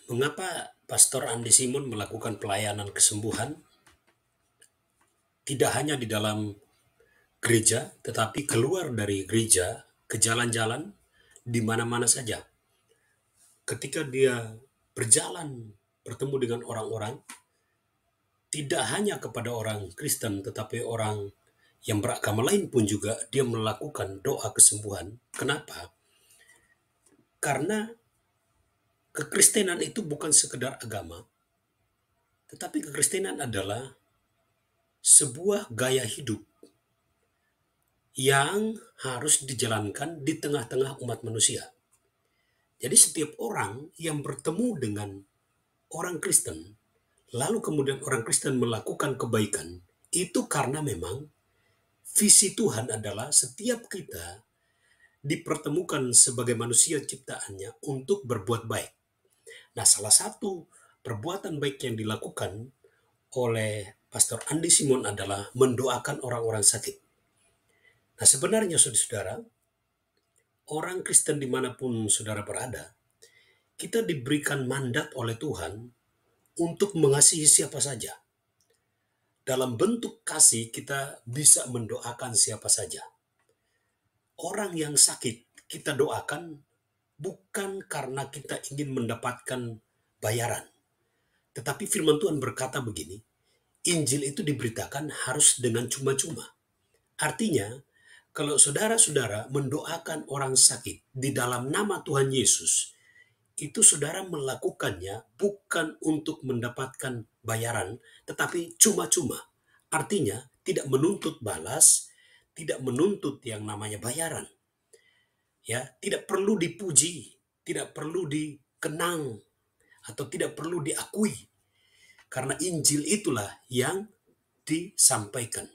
Mengapa Pastor Andi Simon melakukan pelayanan kesembuhan tidak hanya di dalam gereja, tetapi keluar dari gereja ke jalan-jalan di mana-mana saja. Ketika dia berjalan bertemu dengan orang-orang, tidak hanya kepada orang Kristen, tetapi orang yang beragama lain pun juga dia melakukan doa kesembuhan. Kenapa? Karena kekristenan itu bukan sekedar agama, tetapi kekristenan adalah sebuah gaya hidup yang harus dijalankan di tengah-tengah umat manusia. Jadi setiap orang yang bertemu dengan orang Kristen, lalu kemudian orang Kristen melakukan kebaikan, itu karena memang visi Tuhan adalah setiap kita dipertemukan sebagai manusia ciptaannya untuk berbuat baik. Nah, salah satu perbuatan baik yang dilakukan oleh Pastor Andi Simon adalah mendoakan orang-orang sakit. Nah, sebenarnya saudara-saudara, orang Kristen dimanapun saudara berada, kita diberikan mandat oleh Tuhan untuk mengasihi siapa saja. Dalam bentuk kasih kita bisa mendoakan siapa saja. Orang yang sakit kita doakan bukan karena kita ingin mendapatkan bayaran. Tetapi firman Tuhan berkata begini, Injil itu diberitakan harus dengan cuma-cuma. Artinya, kalau saudara-saudara mendoakan orang sakit di dalam nama Tuhan Yesus, itu saudara melakukannya bukan untuk mendapatkan bayaran, tetapi cuma-cuma. Artinya, tidak menuntut balas, tidak menuntut yang namanya bayaran. Ya, tidak perlu dipuji, tidak perlu dikenang, atau tidak perlu diakui. Karena Injil itulah yang disampaikan.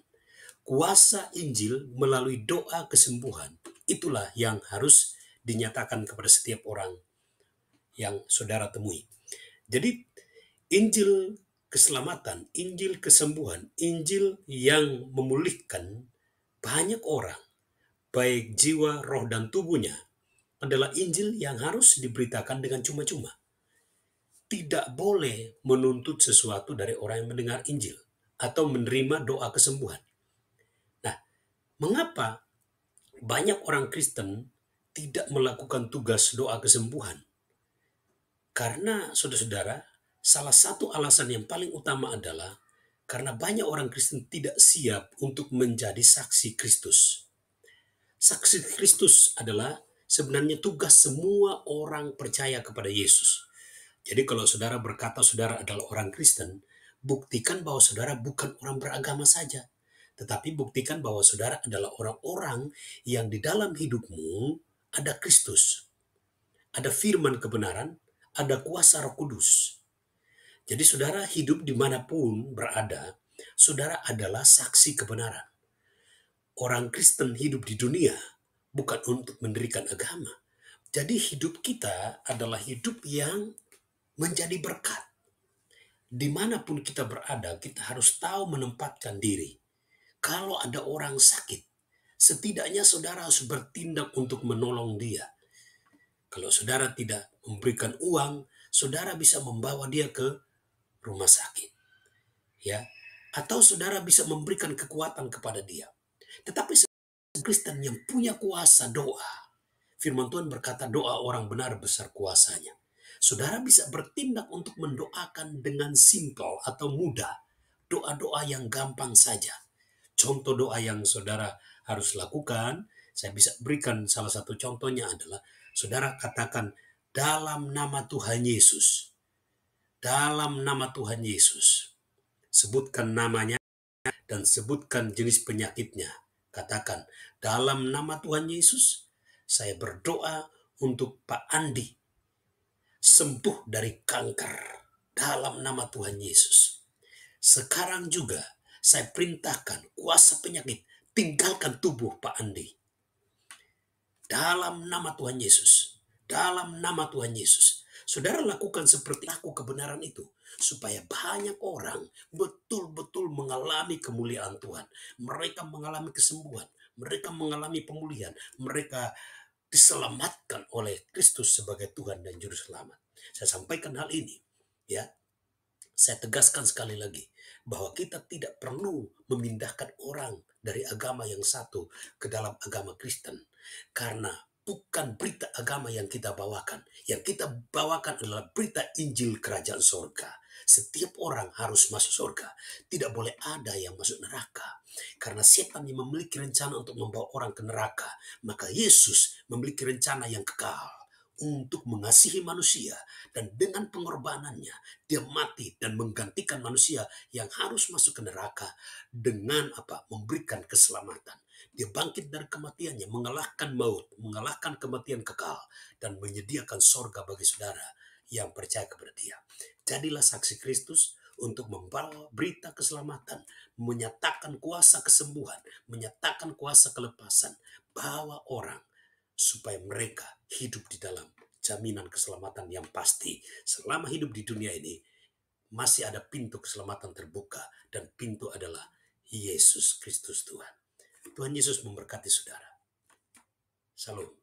Kuasa Injil melalui doa kesembuhan, itulah yang harus dinyatakan kepada setiap orang yang saudara temui. Jadi Injil keselamatan, Injil kesembuhan, Injil yang memulihkan banyak orang, baik jiwa, roh, dan tubuhnya, adalah Injil yang harus diberitakan dengan cuma-cuma. Tidak boleh menuntut sesuatu dari orang yang mendengar Injil atau menerima doa kesembuhan. Nah, mengapa banyak orang Kristen tidak melakukan tugas doa kesembuhan? Karena saudara-saudara, salah satu alasan yang paling utama adalah karena banyak orang Kristen tidak siap untuk menjadi saksi Kristus. Saksi Kristus adalah sebenarnya tugas semua orang percaya kepada Yesus. Jadi kalau saudara berkata saudara adalah orang Kristen, buktikan bahwa saudara bukan orang beragama saja, tetapi buktikan bahwa saudara adalah orang-orang yang di dalam hidupmu ada Kristus, ada firman kebenaran, ada kuasa Roh Kudus. Jadi saudara hidup dimanapun berada, saudara adalah saksi kebenaran. Orang Kristen hidup di dunia bukan untuk mendirikan agama. Jadi hidup kita adalah hidup yang menjadi berkat. Dimanapun kita berada, kita harus tahu menempatkan diri. Kalau ada orang sakit, setidaknya saudara harus bertindak untuk menolong dia. Kalau saudara tidak memberikan uang, saudara bisa membawa dia ke rumah sakit. Ya, atau saudara bisa memberikan kekuatan kepada dia. Tetapi Kristen yang punya kuasa doa, firman Tuhan berkata doa orang benar besar kuasanya. Saudara bisa bertindak untuk mendoakan dengan simpel atau mudah. Doa-doa yang gampang saja. Contoh doa yang saudara harus lakukan, saya bisa berikan salah satu contohnya adalah, saudara katakan, dalam nama Tuhan Yesus. Dalam nama Tuhan Yesus. Sebutkan namanya dan sebutkan jenis penyakitnya. Katakan, dalam nama Tuhan Yesus, saya berdoa untuk Pak Andi sembuh dari kanker dalam nama Tuhan Yesus. Sekarang juga saya perintahkan kuasa penyakit tinggalkan tubuh Pak Andi. Dalam nama Tuhan Yesus. Dalam nama Tuhan Yesus. Saudara lakukan seperti aku kebenaran itu. Supaya banyak orang betul-betul mengalami kemuliaan Tuhan. Mereka mengalami kesembuhan. Mereka mengalami pemulihan. Mereka diselamatkan oleh Kristus sebagai Tuhan dan Juru Selamat. Saya sampaikan hal ini, ya. Saya tegaskan sekali lagi bahwa kita tidak perlu memindahkan orang dari agama yang satu ke dalam agama Kristen, karena bukan berita agama yang kita bawakan. Yang kita bawakan adalah berita Injil Kerajaan Sorga. Setiap orang harus masuk surga. Tidak boleh ada yang masuk neraka. Karena setan yang memiliki rencana untuk membawa orang ke neraka, maka Yesus memiliki rencana yang kekal untuk mengasihi manusia, dan dengan pengorbanannya dia mati dan menggantikan manusia yang harus masuk ke neraka dengan apa? Memberikan keselamatan. Dia bangkit dari kematiannya, mengalahkan maut, mengalahkan kematian kekal, dan menyediakan sorga bagi saudara yang percaya kepada dia. Jadilah saksi Kristus untuk membawa berita keselamatan, menyatakan kuasa kesembuhan, menyatakan kuasa kelepasan, bawa orang supaya mereka hidup di dalam jaminan keselamatan yang pasti. Selama hidup di dunia ini, masih ada pintu keselamatan terbuka, dan pintu adalah Yesus Kristus Tuhan. Tuhan Yesus memberkati saudara. Salam.